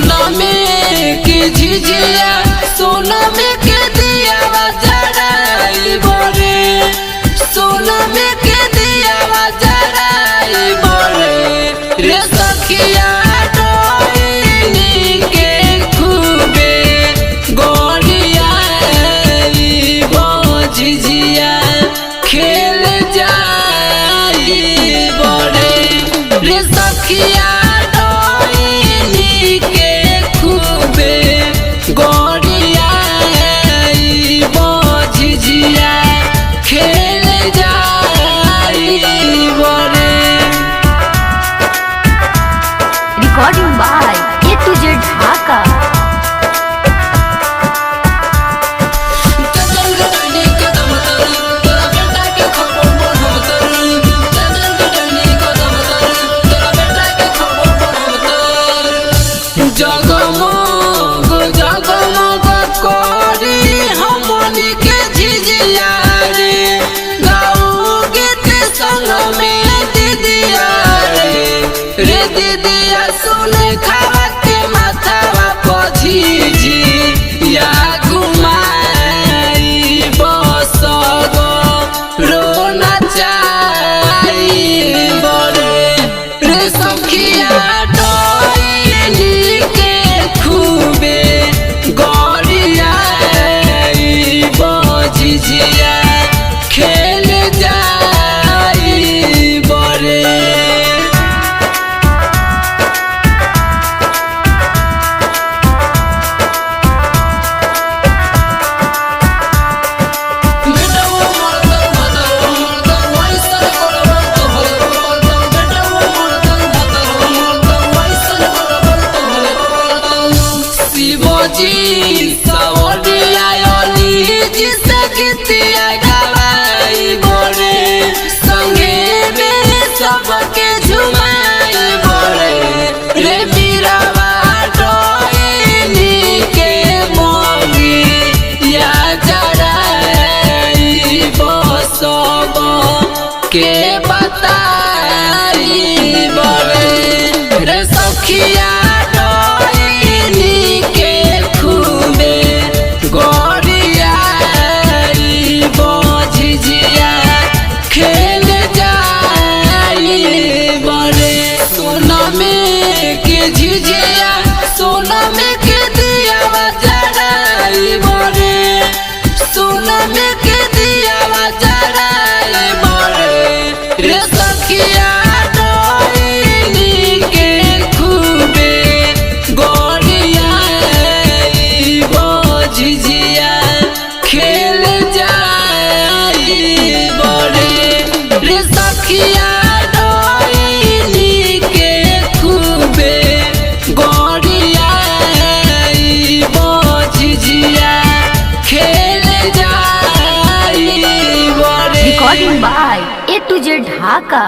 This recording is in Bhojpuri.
सोना में के झिझिया सोना में के दिया जराई बरे सोना में के दिया जराई बरे रे सखिया झिझिया खेल जाई बड़े रे सखिया डोइनी के खूबे गोरिया झिझिया खेल जाई बड़े। Recording by A to Z Dhaka. जगमग जगमग करी हमनी के झिझिया रे गाँव गीत संग में दीदिया रे दीदिया सुन खावा के माथावा पझिझिया घुमाई बस रोना चाई बरे रे सखिया झिझिया खेल जाई बरे। शिवजी सवरिया जिसे गीतिया गवाई बड़े संगे में सबके झुमाई बड़े रे बीरावा डोइनी के मोगी या जराई बसब के बताई बड़े रे सखिया झिझिया सोना में के दिया जराई बरे सोना में के दिया जराई बरे रे सखिया डोइनी के खूबे गोरिया झिझिया खेल जाई बरे रे सखिया recording by A to Z Dhaka.